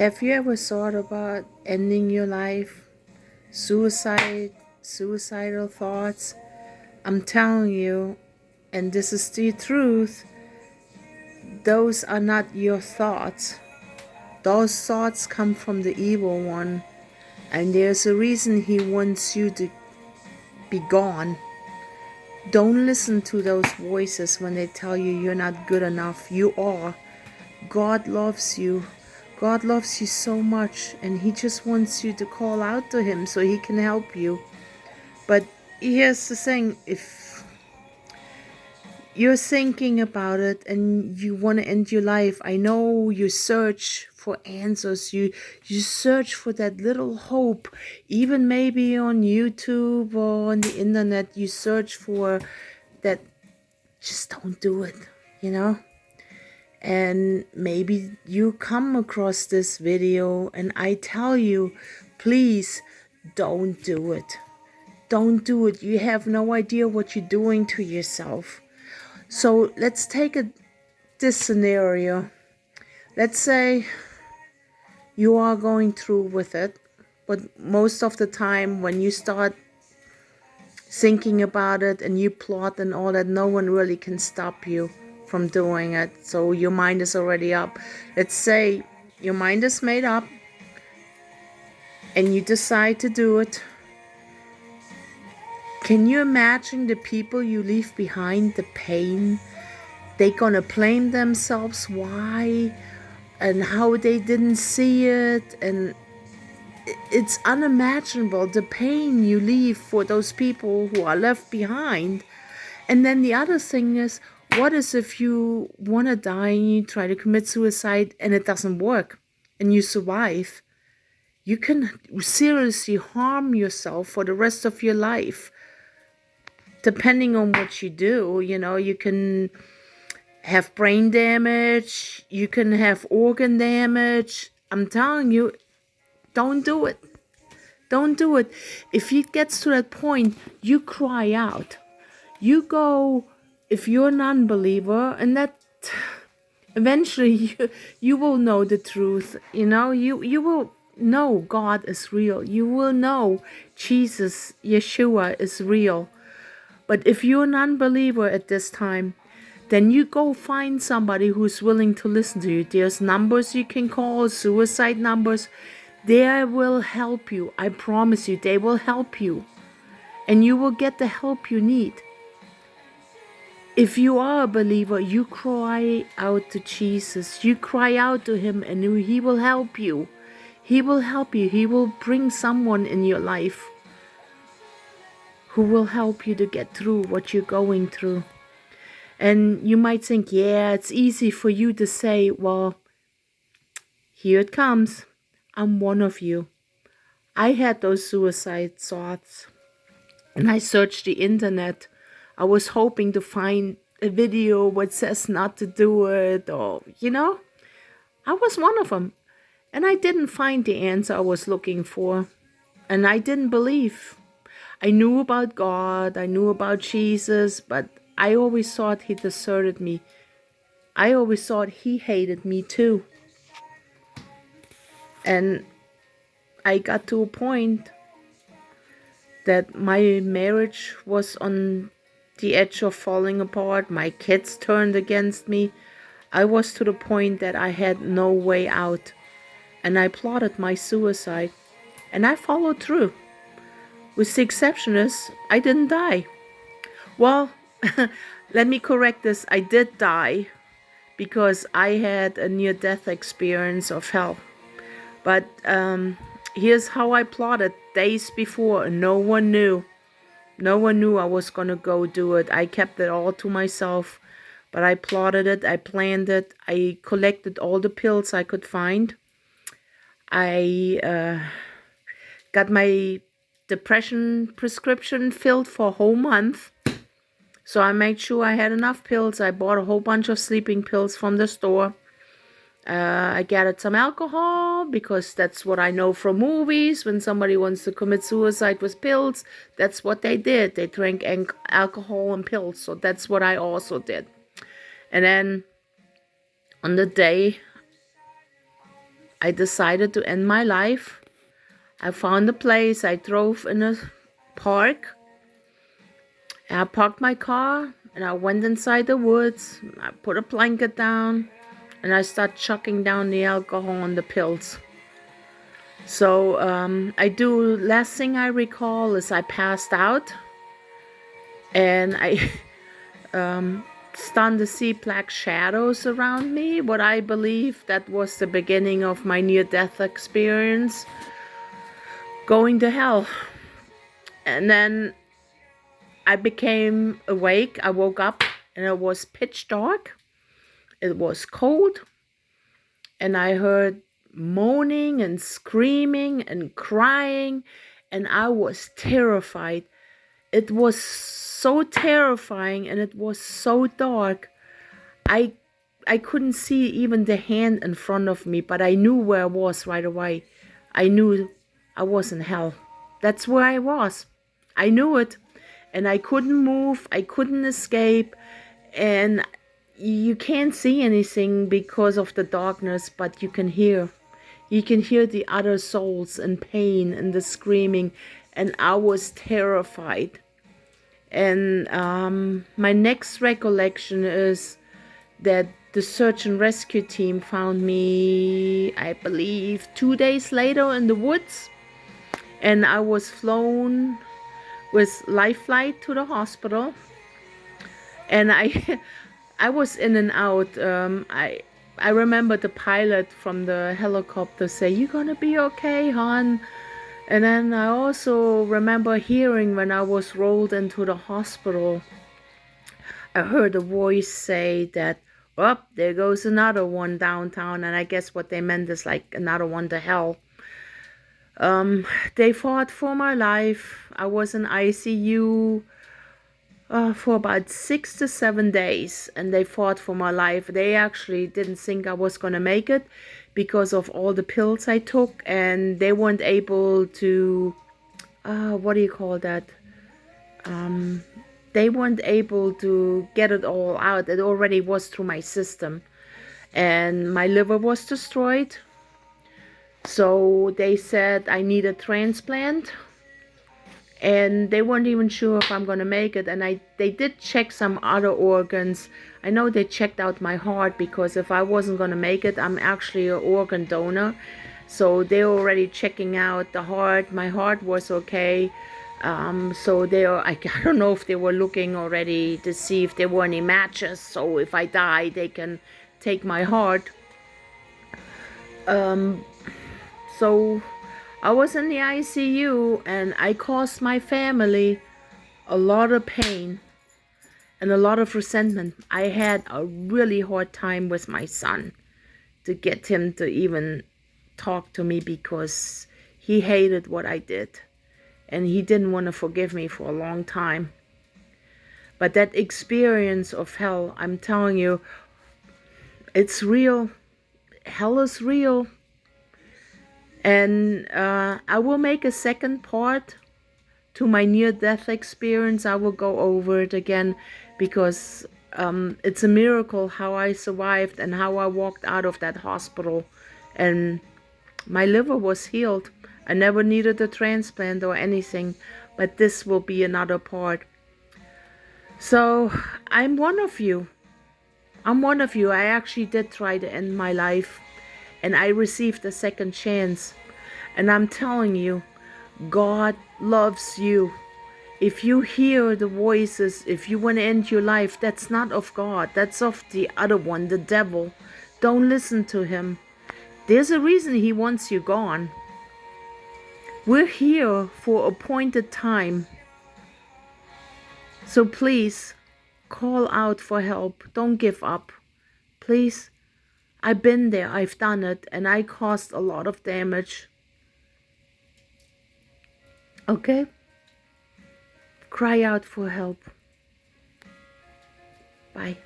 Have you ever thought about ending your life? Suicidal thoughts? I'm telling you, and this is the truth, those are not your thoughts. Those thoughts come from the evil one, and there's a reason he wants you to be gone. Don't listen to those voices when they tell you you're not good enough. You are. God loves you. God loves you so much, and He just wants you to call out to Him so He can help you. But here's the thing, if you're thinking about it and you want to end your life, I know you search for answers, you search for that little hope, even maybe on YouTube or on the internet, you search for that, just don't do it, And maybe you come across this video and I tell you, please don't do it. Don't do it. You have no idea what you're doing to yourself. So let's take this scenario. Let's say you are going through with it, but most of the time when you start thinking about it and you plot and all that, no one really can stop you from doing it. So your mind is already up. Let's say your mind is made up and you decide to do it. Can you imagine the people you leave behind, the pain? They're gonna blame themselves why and how they didn't see it, and it's unimaginable the pain you leave for those people who are left behind. And then the other thing is, what is if you want to die and you try to commit suicide and it doesn't work and you survive? You can seriously harm yourself for the rest of your life. Depending on what you do, you can have brain damage, you can have organ damage. I'm telling you, don't do it. Don't do it. If it gets to that point, you cry out. You go, if you're an unbeliever, and that eventually you will know the truth. You will know God is real. You will know Jesus, Yeshua is real. But if you're an unbeliever at this time, then you go find somebody who's willing to listen to you. There's numbers you can call, suicide numbers. They will help you. I promise you, they will help you. And you will get the help you need. If you are a believer, you cry out to Jesus. You cry out to Him and He will help you. He will help you. He will bring someone in your life who will help you to get through what you're going through. And you might think, yeah, it's easy for you to say, well, here it comes. I'm one of you. I had those suicide thoughts and I searched the internet. I was hoping to find a video what says not to do it, or, I was one of them. And I didn't find the answer I was looking for. And I didn't believe. I knew about God, I knew about Jesus, but I always thought He deserted me. I always thought He hated me too. And I got to a point that my marriage was on the edge of falling apart. My kids turned against me. I was to the point that I had no way out. And I plotted my suicide. And I followed through. With the exception is, I didn't die. Well, let me correct this. I did die because I had a near-death experience of hell. But here's how I plotted. Days before, no one knew. No one knew I was going to go do it. I kept it all to myself. But I plotted it. I planned it. I collected all the pills I could find. I got my depression prescription filled for a whole month. So I made sure I had enough pills. I bought a whole bunch of sleeping pills from the store. I gathered some alcohol because that's what I know from movies. When somebody wants to commit suicide with pills, that's what they did. They drank alcohol and pills. So that's what I also did. And then on the day I decided to end my life. I found a place. I drove in a park. And I parked my car and I went inside the woods. I put a blanket down and I started chucking down the alcohol and the pills. So last thing I recall is I passed out and I stunned to see black shadows around me. What I believe that was the beginning of my near-death experience, going to hell. And then I became awake. I woke up and it was pitch dark. It was cold. And I heard moaning and screaming and crying. And I was terrified. It was so terrifying and it was so dark. I couldn't see even the hand in front of me, but I knew where I was right away. I knew I was in hell. That's where I was. I knew it. And I couldn't move. I couldn't escape. And you can't see anything because of the darkness, but you can hear. You can hear the other souls in pain and the screaming. And I was terrified. And my next recollection is that the search and rescue team found me, I believe, 2 days later in the woods. And I was flown with life flight to the hospital. And I was in and out. I remember the pilot from the helicopter say, "You're gonna be okay, hon." And then I also remember hearing when I was rolled into the hospital, I heard a voice say that, "Oh, there goes another one downtown." And I guess what they meant is like another one to hell. They fought for my life. I was in ICU for about 6 to 7 days, and they fought for my life. They actually didn't think I was going to make it because of all the pills I took, and they weren't able to, what do you call that? They weren't able to get it all out. It already was through my system, and my liver was destroyed. So they said I need a transplant, and they weren't even sure if I'm going to make it. And they did check some other organs. I know they checked out my heart, because if I wasn't going to make it, I'm actually an organ donor. So they're already checking out the heart. My heart was okay. So I don't know if they were looking already to see if there were any matches. So if I die, they can take my heart. So I was in the ICU, and I caused my family a lot of pain and a lot of resentment. I had a really hard time with my son to get him to even talk to me, because he hated what I did and he didn't want to forgive me for a long time. But that experience of hell, I'm telling you, it's real. Hell is real. And I will make a second part to my near-death experience. I will go over it again, because it's a miracle how I survived and how I walked out of that hospital. And my liver was healed. I never needed a transplant or anything, but this will be another part. So I'm one of you. I'm one of you. I actually did try to end my life, and I received a second chance. And I'm telling you, God loves you. If you hear the voices, if you want to end your life, that's not of God. That's of the other one, the devil. Don't listen to him. There's a reason he wants you gone. We're here for appointed time. So please, call out for help. Don't give up. Please. I've been there. I've done it. And I caused a lot of damage. Okay? Cry out for help. Bye.